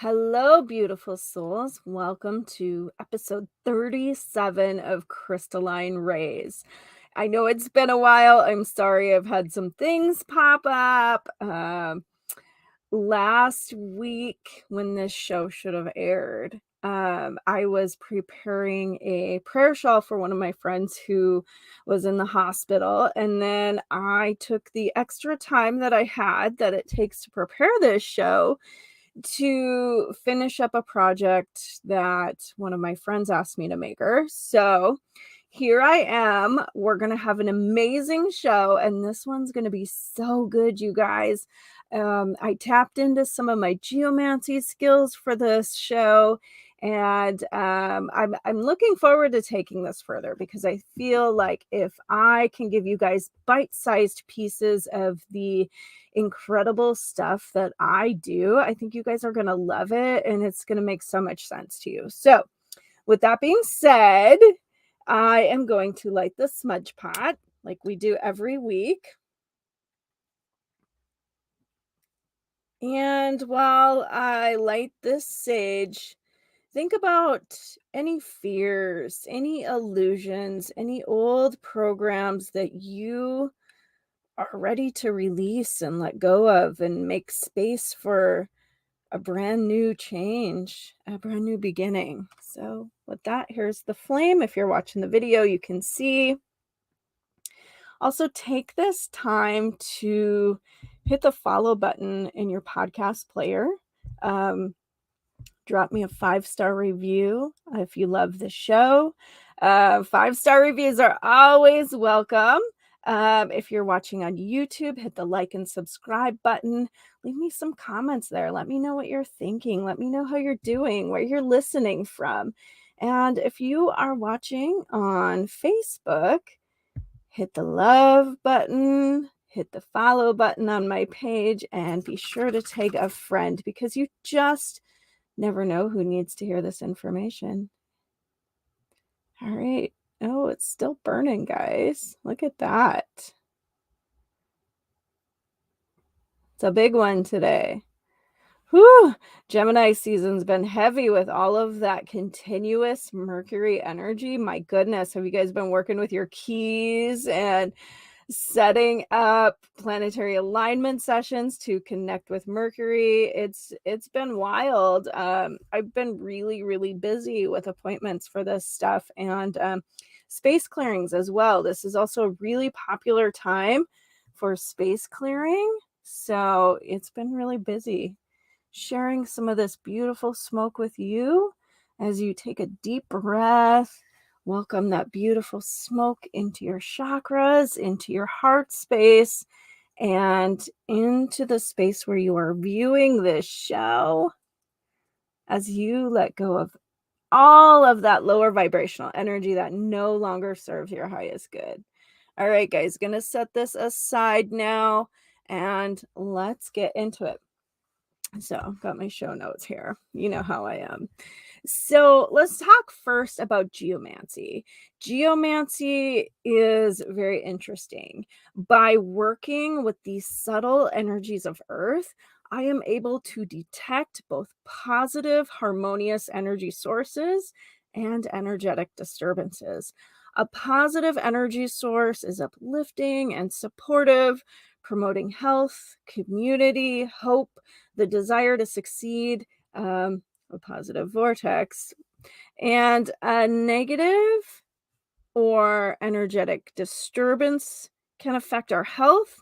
Hello, beautiful souls. Welcome to episode 37 of Crystalline Rays. I know it's been a while. I'm sorry I've had some things pop up. Last week, when this show should have aired, I was preparing a prayer shawl for one of my friends who was in the hospital. And then I took the extra time that I had that it takes to prepare this show to finish up a project that one of my friends asked me to make her. So here I am. We're going to have an amazing show, and this one's going to be so good, you guys. I tapped into some of my geomancy skills for this show, and I'm looking forward to taking this further because I feel like if I can give you guys bite-sized pieces of the incredible stuff that I do, I think you guys are going to love it, and it's going to make so much sense to you. So with that being said, I am going to light the smudge pot like we do every week. And while I light this sage, think about any fears, any illusions, any old programs that you are ready to release and let go of and make space for a brand new change, a brand new beginning. So with that, here's the flame. If you're watching the video, you can see. Also, take this time to hit the follow button in your podcast player. Drop me a 5-star review if you love the show. 5-star reviews are always welcome. If you're watching on YouTube, hit the like and subscribe button. Leave me some comments there. Let me know what you're thinking. Let me know how you're doing, where you're listening from. And if you are watching on Facebook, hit the love button, hit the follow button on my page, and be sure to tag a friend because you just never know who needs to hear this information. All right. Oh, it's still burning, guys. Look at that. It's a big one today. Whew. Gemini season's been heavy with all of that continuous Mercury energy. My goodness, have you guys been working with your keys and setting up planetary alignment sessions to connect with Mercury? It's been wild. I've been really busy with appointments for this stuff and space clearings as well. This is also a really popular time for space clearing, so it's been really busy. Sharing some of this beautiful smoke with you as you take a deep breath. Welcome that beautiful smoke into your chakras, into your heart space, and into the space where you are viewing this show as you let go of all of that lower vibrational energy that no longer serves your highest good. All right, guys, gonna set this aside now and let's get into it. So I've got my show notes here. You know how I am. So let's talk first about geomancy. Geomancy is very interesting. By working with these subtle energies of Earth, I am able to detect both positive, harmonious energy sources and energetic disturbances. A positive energy source is uplifting and supportive, promoting health, community, hope, the desire to succeed, a positive vortex. And a negative or energetic disturbance can affect our health,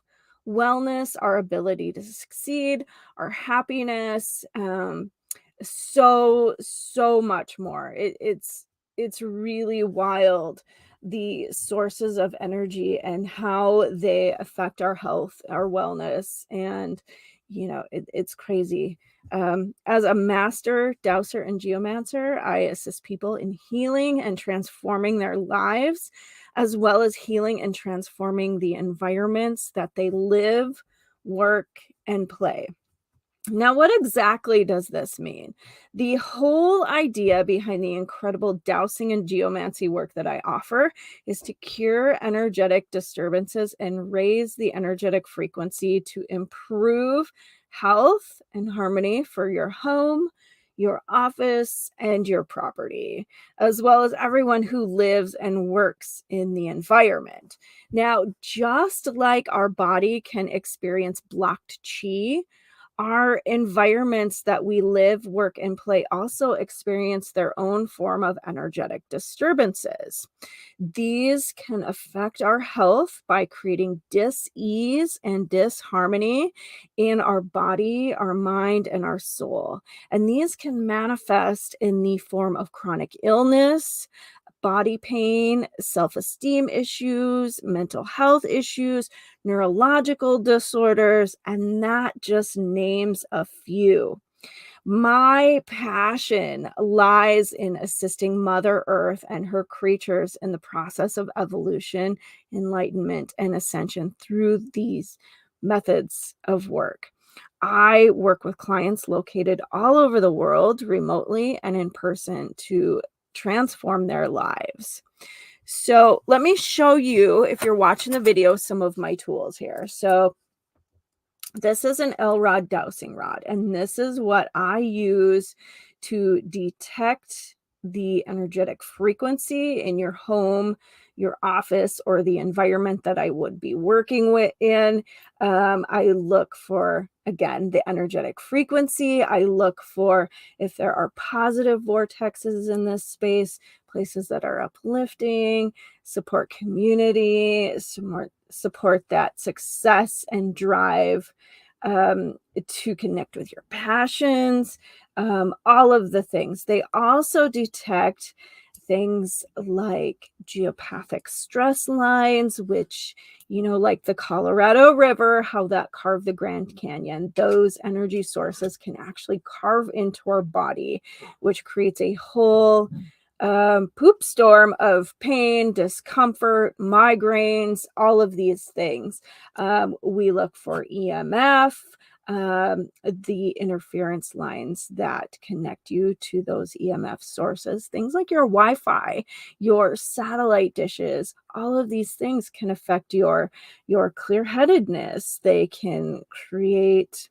wellness, our ability to succeed, our happiness, so much more. It's really wild, the sources of energy and how they affect our health, our wellness, and it's crazy. As a Master Dowser and Geomancer, I assist people in healing and transforming their lives, as well as healing and transforming the environments that they live, work, and play. Now, what exactly does this mean? The whole idea behind the incredible dowsing and geomancy work that I offer is to cure energetic disturbances and raise the energetic frequency to improve health and harmony for your home, your office, and your property, as well as everyone who lives and works in the environment. Now, just like our body can experience blocked chi, our environments that we live, work, and play also experience their own form of energetic disturbances. These can affect our health by creating dis-ease and disharmony in our body, our mind, and our soul. And these can manifest in the form of chronic illness, body pain, self-esteem issues, mental health issues, neurological disorders, and that just names a few. My passion lies in assisting Mother Earth and her creatures in the process of evolution, enlightenment, and ascension through these methods of work. I work with clients located all over the world, remotely and in person, to transform their lives. So let me show you, if you're watching the video, some of my tools here. So this is an L-rod dowsing rod, and this is what I use to detect the energetic frequency in your home, your office, or the environment that I would be working with in. I look for, again, the energetic frequency. I look for if there are positive vortexes in this space, places that are uplifting, support community, support that success and drive to connect with your passions, all of the things. They also detect things like geopathic stress lines, which, like the Colorado River, how that carved the Grand Canyon. Those energy sources can actually carve into our body, which creates a whole poop storm of pain, discomfort, migraines, all of these things. We look for EMF, the interference lines that connect you to those EMF sources, things like your Wi-Fi, your satellite dishes. All of these things can affect your clear-headedness. They can create,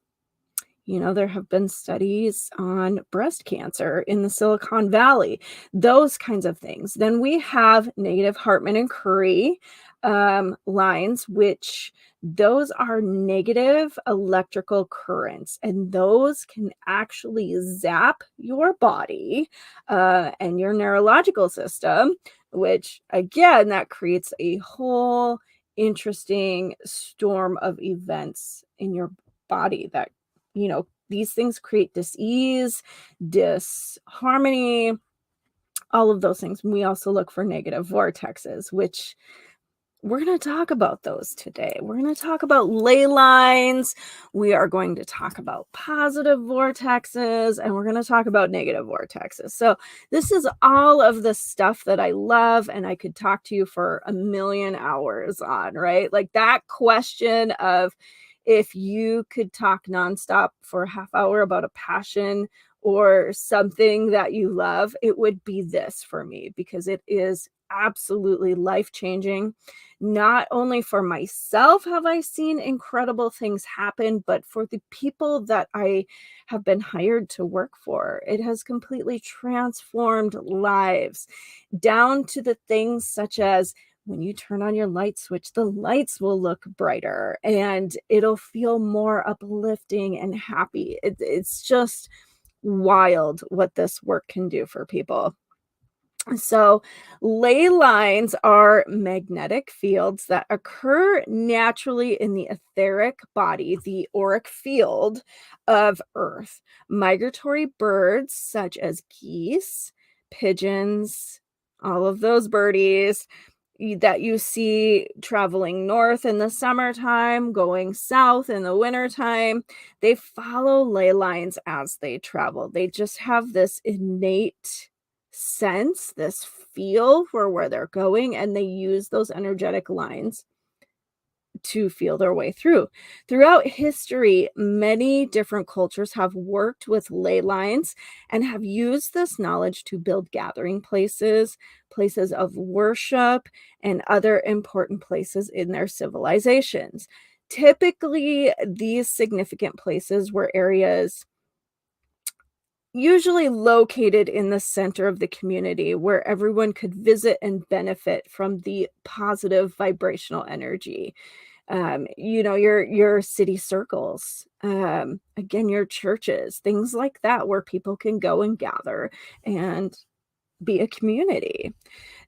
there have been studies on breast cancer in the Silicon Valley, those kinds of things. Then we have negative Hartman and Curry lines, which those are negative electrical currents, and those can actually zap your body and your neurological system, which again, that creates a whole interesting storm of events in your body that these things create dis-ease, disharmony, all of those things. We also look for negative vortexes, which we're going to talk about those today. We're going to talk about ley lines. We are going to talk about positive vortexes, and we're going to talk about negative vortexes. So this is all of the stuff that I love, and I could talk to you for a million hours on, right? Like that question of, if you could talk nonstop for a half hour about a passion or something that you love, it would be this for me, because it is absolutely life-changing. Not only for myself have I seen incredible things happen, but for the people that I have been hired to work for. It has completely transformed lives, down to the things such as, when you turn on your light switch, the lights will look brighter and it'll feel more uplifting and happy. It's just wild what this work can do for people. So ley lines are magnetic fields that occur naturally in the etheric body, the auric field of Earth. Migratory birds such as geese, pigeons, all of those birdies that you see traveling north in the summertime, going south in the wintertime, they follow ley lines as they travel. They just have this innate sense, this feel for where they're going, and they use those energetic lines to feel their way through. Throughout history, many different cultures have worked with ley lines and have used this knowledge to build gathering places, places of worship, and other important places in their civilizations. Typically, these significant places were areas usually located in the center of the community where everyone could visit and benefit from the positive vibrational energy. Your city circles, again, your churches, things like that where people can go and gather and be a community.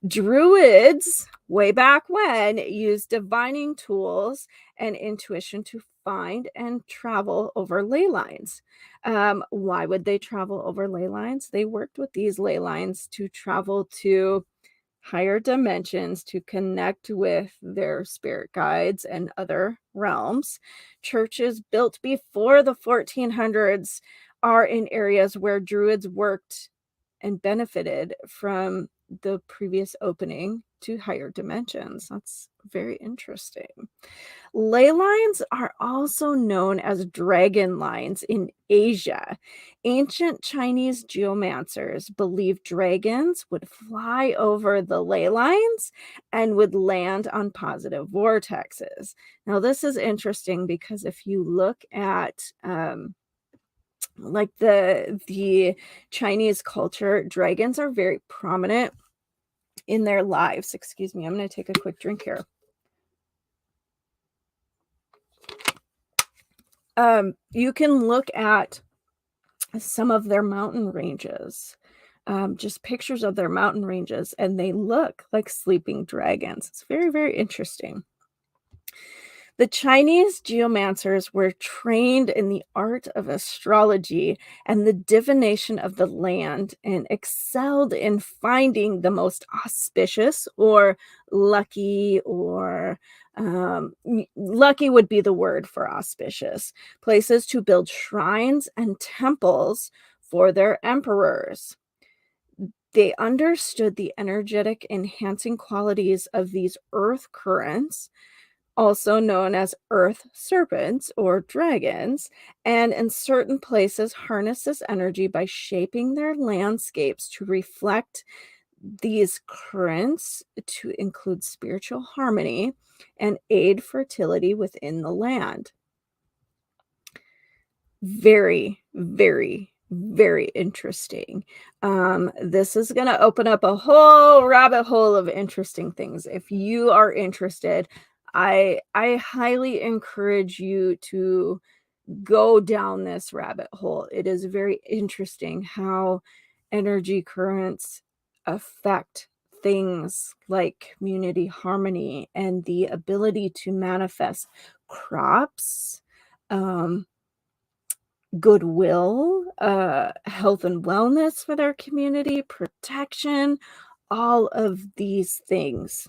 Druids, way back when, used divining tools and intuition to find and travel over ley lines. Why would they travel over ley lines? They worked with these ley lines to travel to higher dimensions to connect with their spirit guides and other realms. Churches built before the 1400s are in areas where druids worked and benefited from the previous opening to higher dimensions. That's very interesting. Ley lines are also known as dragon lines in Asia. Ancient Chinese geomancers believed dragons would fly over the ley lines and would land on positive vortexes. Now, this is interesting because if you look at like the Chinese culture, dragons are very prominent in their lives. Excuse me, I'm going to take a quick drink here. You can look at some of their mountain ranges, just pictures of their mountain ranges, and they look like sleeping dragons. It's very, very interesting. The Chinese geomancers were trained in the art of astrology and the divination of the land and excelled in finding the most auspicious or lucky or lucky would be the word for auspicious places to build shrines and temples for their emperors. They understood the energetic enhancing qualities of these earth currents, also known as earth serpents or dragons, and in certain places harness this energy by shaping their landscapes to reflect these currents to include spiritual harmony and aid fertility within the land. Very, very, very interesting. This is going to open up a whole rabbit hole of interesting things. If you are interested, I highly encourage you to go down this rabbit hole. It is very interesting how energy currents affect things like community harmony and the ability to manifest crops, goodwill, health and wellness for their community, protection, all of these things.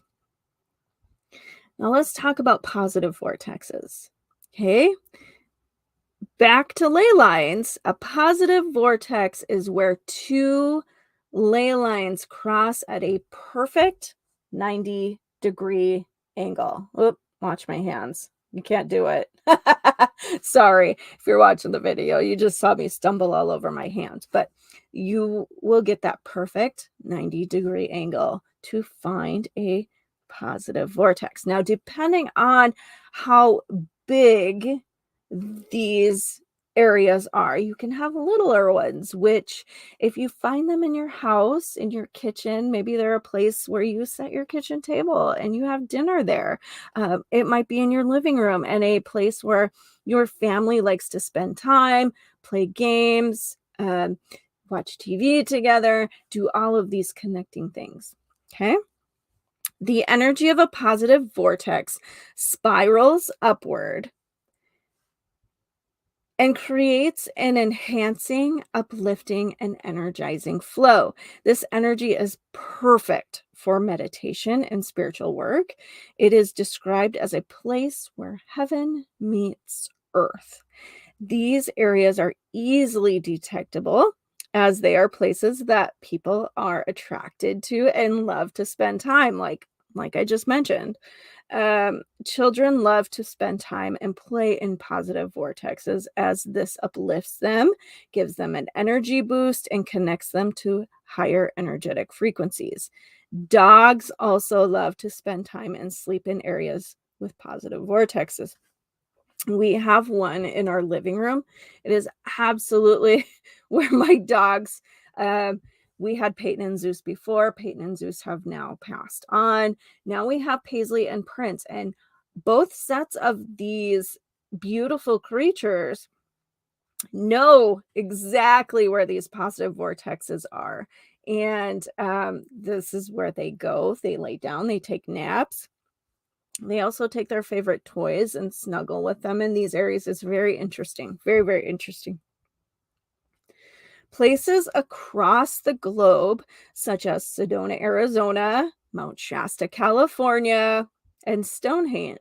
Now let's talk about positive vortexes. Okay. Back to ley lines. A positive vortex is where two ley lines cross at a perfect 90-degree angle. Oop, watch my hands. You can't do it. Sorry, if you're watching the video, you just saw me stumble all over my hands, but you will get that perfect 90-degree angle to find a positive vortex. Now, depending on how big these areas are, you can have littler ones, which if you find them in your house, in your kitchen, maybe they're a place where you set your kitchen table and you have dinner there. It might be in your living room and a place where your family likes to spend time, play games, watch TV together, do all of these connecting things. Okay. The energy of a positive vortex spirals upward and creates an enhancing, uplifting, and energizing flow. This energy is perfect for meditation and spiritual work. It is described as a place where heaven meets earth. These areas are easily detectable as they are places that people are attracted to and love to spend time, like I just mentioned. Children love to spend time and play in positive vortexes as this uplifts them, gives them an energy boost, and connects them to higher energetic frequencies. Dogs also love to spend time and sleep in areas with positive vortexes. We have one in our living room. It is absolutely where my dogs, we had Peyton and Zeus before. Peyton and Zeus have now passed on. Now we have Paisley and Prince, and both sets of these beautiful creatures know exactly where these positive vortexes are. And this is where they go. They lay down, they take naps. They also take their favorite toys and snuggle with them in these areas. It's very interesting. Very, very interesting. Places across the globe, such as Sedona, Arizona, Mount Shasta, California, and Stonehenge,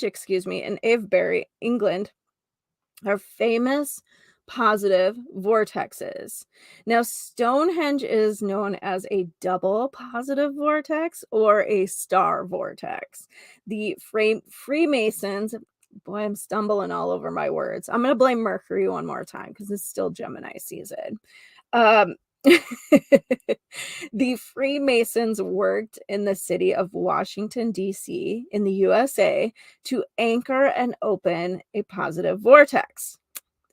in Avebury, England, are famous positive vortexes. Now, Stonehenge is known as a double positive vortex or a star vortex. The Freemasons, boy, I'm stumbling all over my words. I'm going to blame Mercury one more time because it's still Gemini season. The Freemasons worked in the city of Washington, D.C. in the USA to anchor and open a positive vortex.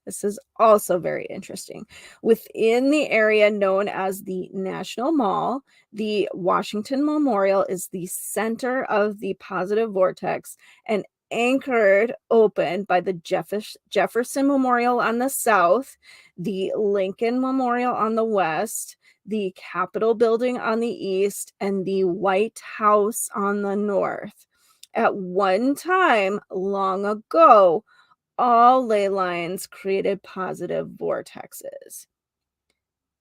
This is also very interesting. Within the area known as the National Mall, the Washington Memorial is the center of the positive vortex and anchored open by the Jefferson Memorial on the south, the Lincoln Memorial on the west, the Capitol Building on the east, and the White House on the north. At one time, long ago, all ley lines created positive vortexes.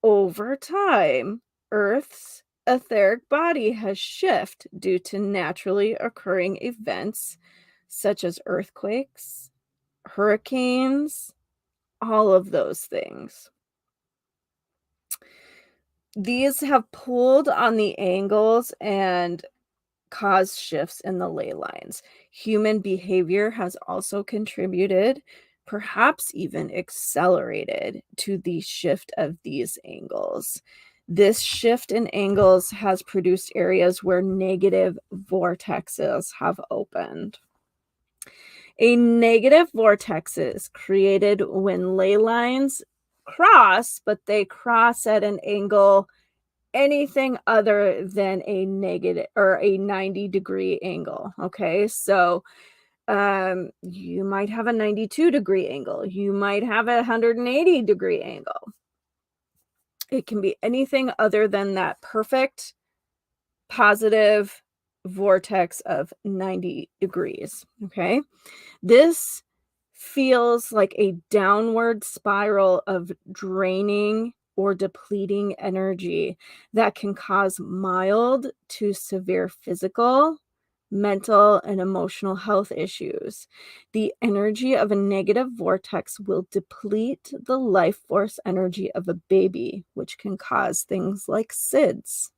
Over time, Earth's etheric body has shifted due to naturally occurring events such as earthquakes, hurricanes, all of those things. These have pulled on the angles and caused shifts in the ley lines. Human behavior has also contributed, perhaps even accelerated, to the shift of these angles. This shift in angles has produced areas where negative vortexes have opened. A negative vortex is created when ley lines cross, but they cross at an angle anything other than a negative or a 90-degree angle. Okay, so you might have a 92-degree angle, you might have a 180-degree angle. It can be anything other than that perfect positive vortex of 90 degrees. Okay, this feels like a downward spiral of draining or depleting energy that can cause mild to severe physical, mental, and emotional health issues. The energy of a negative vortex will deplete the life force energy of a baby, which can cause things like SIDS.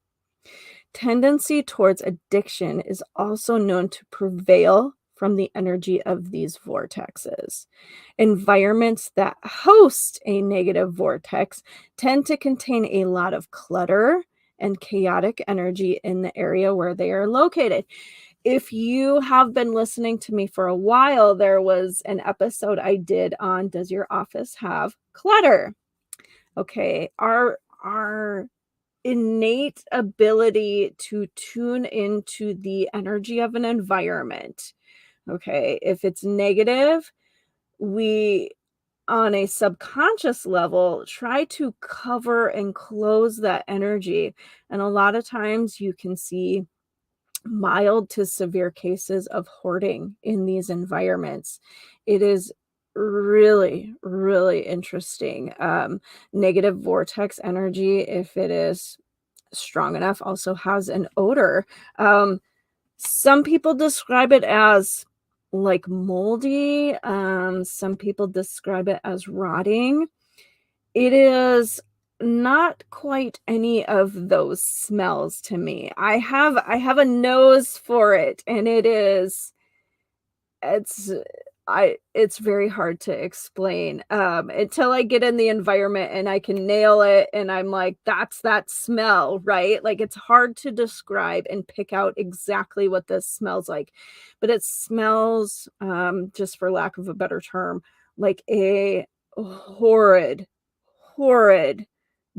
Tendency towards addiction is also known to prevail from the energy of these vortexes. Environments that host a negative vortex tend to contain a lot of clutter and chaotic energy in the area where they are located. If you have been listening to me for a while, there was an episode I did on Does Your Office Have Clutter? Okay, our innate ability to tune into the energy of an environment. Okay, if it's negative, we on a subconscious level try to cover and close that energy. And a lot of times you can see mild to severe cases of hoarding in these environments. It is really, really interesting. Negative vortex energy, if it is strong enough, also has an odor. Some people describe it as like moldy. Some people describe it as rotting. It is not quite any of those smells to me. I have a nose for it, and it's it's very hard to explain until I get in the environment and I can nail it and I'm like, that's that smell, right? Like, it's hard to describe and pick out exactly what this smells like, but it smells, just for lack of a better term, like a horrid horrid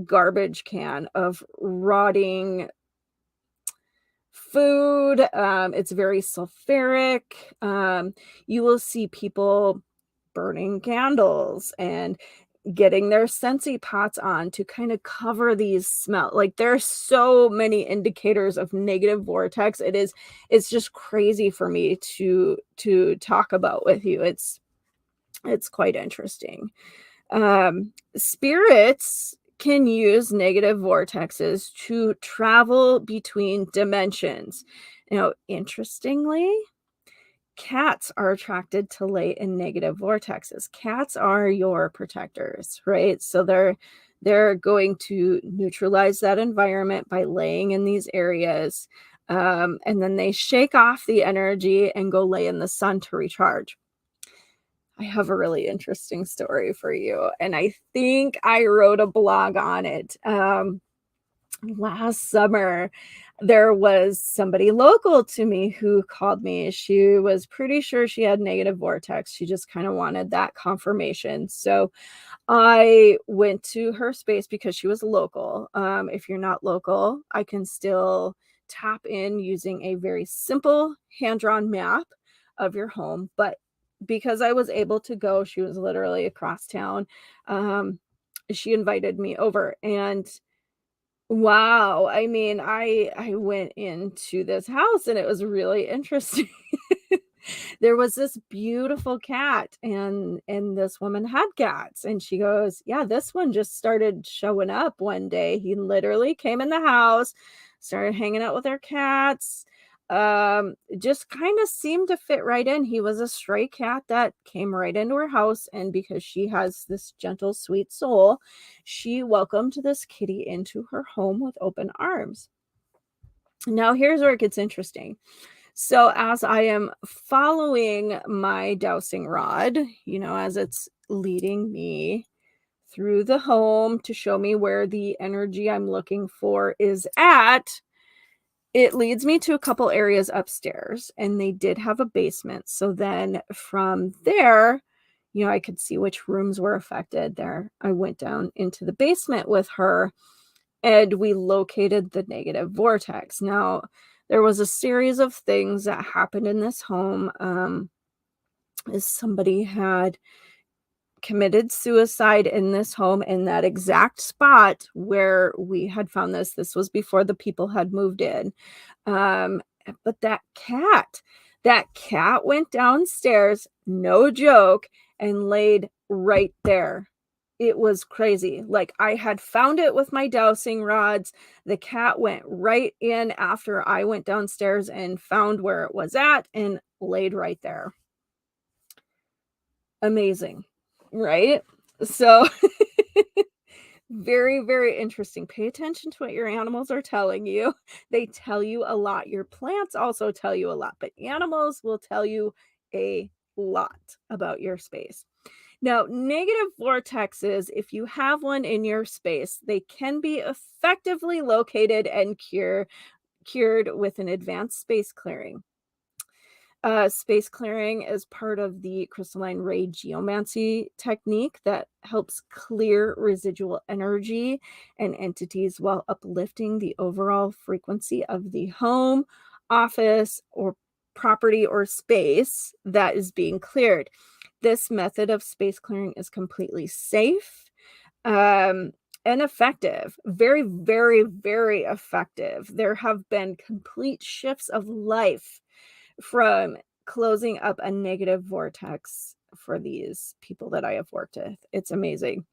garbage can of rotting food. It's very sulfuric. You will see people burning candles and getting their Scentsy pots on to kind of cover these smell. Like, there are so many indicators of negative vortex. It's just crazy for me to talk about with you. It's quite interesting. Spirits can use negative vortexes to travel between dimensions. Now, interestingly, cats are attracted to light in negative vortexes. Cats are your protectors, right? So they're going to neutralize that environment by laying in these areas. And then they shake off the energy and go lay in the sun to recharge. I have a really interesting story for you, and I think I wrote a blog on it. Last summer, there was somebody local to me who called me. She was pretty sure she had negative vortex. She just kind of wanted that confirmation. So I went to her space because she was local. If you're not local, I can still tap in using a very simple hand-drawn map of your home. But because I was able to go, she was literally across town. She invited me over, and wow, I mean, I went into this house and it was really interesting. There was this beautiful cat, and this woman had cats, and she goes, "Yeah, this one just started showing up one day. He literally came in the house, started hanging out with our cats, just kind of seemed to fit right in. He was a stray cat that came right into her house, and because she has this gentle, sweet soul, she welcomed this kitty into her home with open arms." Now, here's where it gets interesting. So as I am following my dowsing rod, as it's leading me through the home to show me where the energy I'm looking for is at, it leads me to a couple areas upstairs, and they did have a basement. So then from there, I could see which rooms were affected there. I went down into the basement with her, and we located the negative vortex. Now, there was a series of things that happened in this home. Somebody had committed suicide in this home in that exact spot where we had found this. This was before the people had moved in. But that cat went downstairs, no joke, and laid right there. It was crazy. Like, I had found it with my dowsing rods. The cat went right in after I went downstairs and found where it was at and laid right there. Amazing, right? So very, very interesting. Pay attention to what your animals are telling you. They tell you a lot. Your plants also tell you a lot, but animals will tell you a lot about your space. Now, negative vortexes, if you have one in your space, they can be effectively located and cured with an advanced space clearing. Space clearing is part of the crystalline ray geomancy technique that helps clear residual energy and entities while uplifting the overall frequency of the home, office, or property or space that is being cleared. This method of space clearing is completely safe, and effective. Very, very, very effective. There have been complete shifts of life from closing up a negative vortex for these people that I have worked with. It's amazing.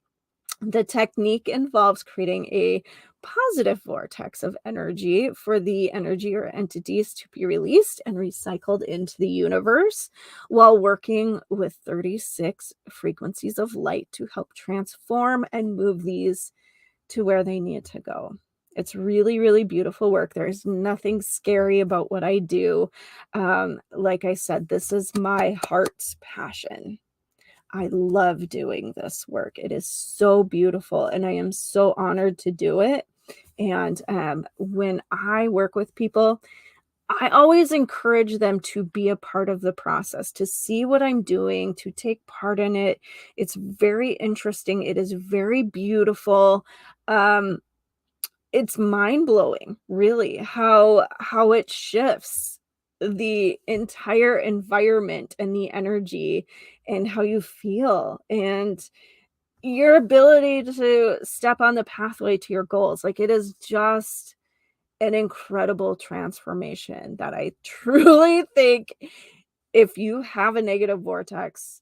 The technique involves creating a positive vortex of energy for the energy or entities to be released and recycled into the universe, while working with 36 frequencies of light to help transform and move these to where they need to go. It's really, really beautiful work. There's nothing scary about what I do. Like I said, this is my heart's passion. I love doing this work. It is so beautiful, and I am so honored to do it. And when I work with people, I always encourage them to be a part of the process, to see what I'm doing, to take part in it. It's very interesting. It is very beautiful. Um, it's mind-blowing, really, how it shifts the entire environment and the energy and how you feel and your ability to step on the pathway to your goals. Like, it is just an incredible transformation that I truly think if you have a negative vortex,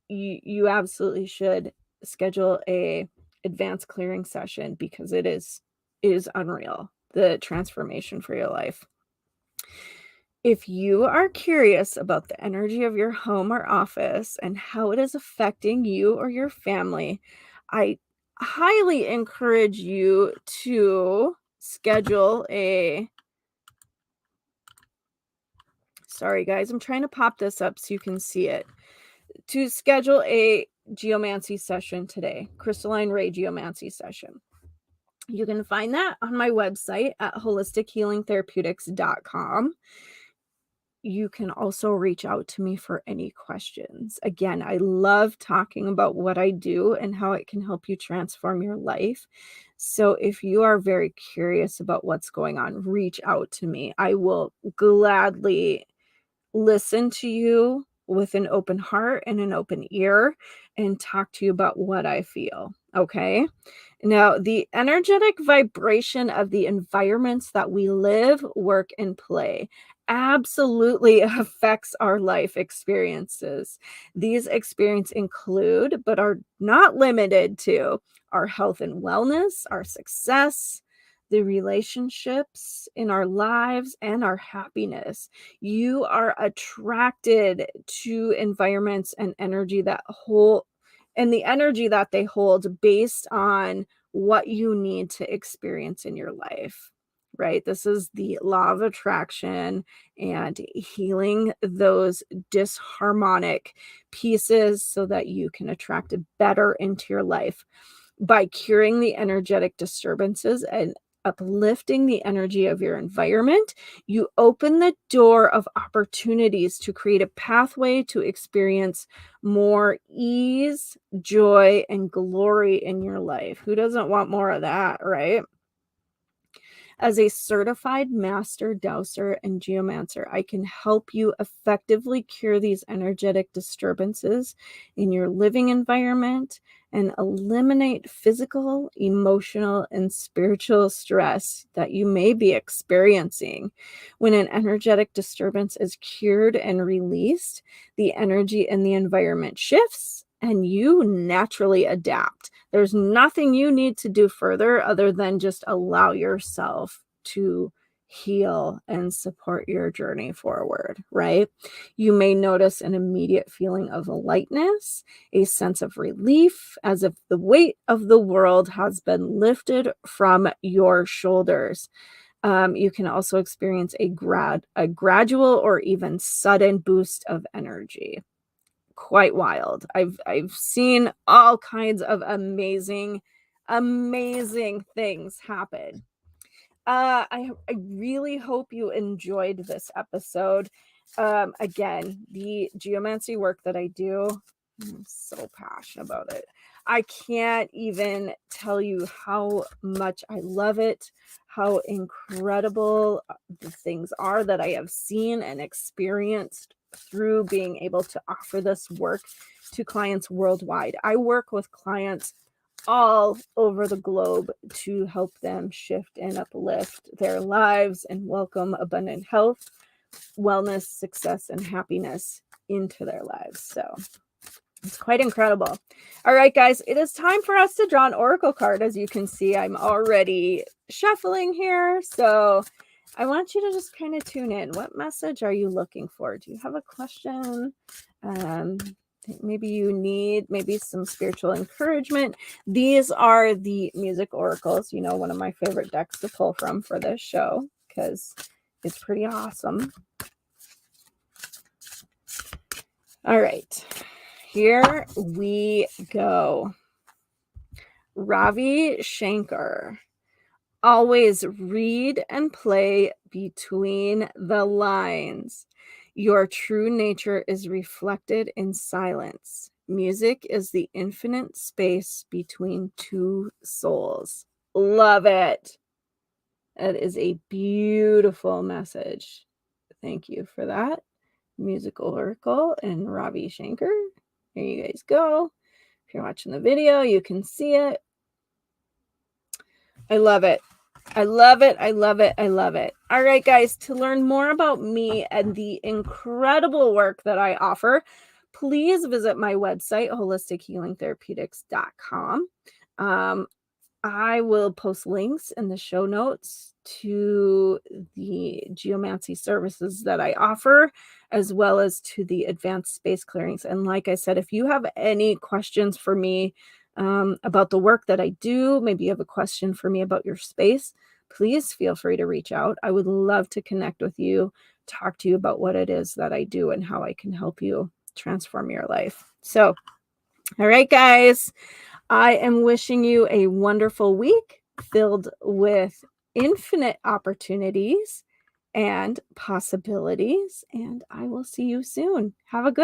you absolutely should schedule a advanced clearing session because it is unreal, the transformation for your life. If you are curious about the energy of your home or office and how it is affecting you or your family, I highly encourage you to schedule a sorry guys, I'm trying to pop this up so you can see it. To schedule a geomancy session today, crystalline ray geomancy session. You can find that on my website at holistichealingtherapeutics.com. You can also reach out to me for any questions. Again, I love talking about what I do and how it can help you transform your life. So if you are very curious about what's going on, reach out to me. I will gladly listen to you with an open heart and an open ear and talk to you about what I feel. Okay. Now, the energetic vibration of the environments that we live, work, and play absolutely affects our life experiences. These experiences include, but are not limited to, our health and wellness, our success, the relationships in our lives, and our happiness. You are attracted to environments and energy that hold and the energy that they hold based on what you need to experience in your life, right? This is the law of attraction and healing those disharmonic pieces so that you can attract it better into your life by curing the energetic disturbances and uplifting the energy of your environment. You open the door of opportunities to create a pathway to experience more ease, joy, and glory in your life. Who doesn't want more of that, right? As a certified Master Dowser and Geomancer, I can help you effectively cure these energetic disturbances in your living environment and eliminate physical, emotional, and spiritual stress that you may be experiencing. When an energetic disturbance is cured and released, the energy in the environment shifts and you naturally adapt. There's nothing you need to do further other than just allow yourself to heal and support your journey forward, right? You may notice an immediate feeling of lightness, a sense of relief, as if the weight of the world has been lifted from your shoulders. You can also experience a gradual or even sudden boost of energy. Quite wild. I've seen all kinds of amazing things happen. I really hope you enjoyed this episode. Again, the geomancy work that I do, I'm so passionate about it. I can't even tell you how much I love it, how incredible the things are that I have seen and experienced through being able to offer this work to clients worldwide. I work with clients all over the globe to help them shift and uplift their lives and welcome abundant health, wellness, success, and happiness into their lives. So it's quite incredible. All right, guys, it is time for us to draw an oracle card. As you can see, I'm already shuffling here. So I want you to just kind of tune in. What message are you looking for? Do you have a question? Maybe you need some spiritual encouragement. These are the music oracles, one of my favorite decks to pull from for this show because it's pretty awesome. All right, here we go. Ravi Shankar. Always read and play between the lines. Your true nature is reflected in silence. Music is the infinite space between two souls. Love it. That is a beautiful message. Thank you for that. Musical Oracle and Ravi Shankar. Here you guys go. If you're watching the video, you can see it. I love it. I love it. I love it. I love it. All right, guys, to learn more about me and the incredible work that I offer, please visit my website, holistichealingtherapeutics.com. I will post links in the show notes to the geomancy services that I offer, as well as to the advanced space clearings. And like I said, if you have any questions for me about the work that I do, maybe you have a question for me about your space, please feel free to reach out. I would love to connect with you, talk to you about what it is that I do and how I can help you transform your life. So, all right, guys. I am wishing you a wonderful week filled with infinite opportunities and possibilities, and I will see you soon. Have a good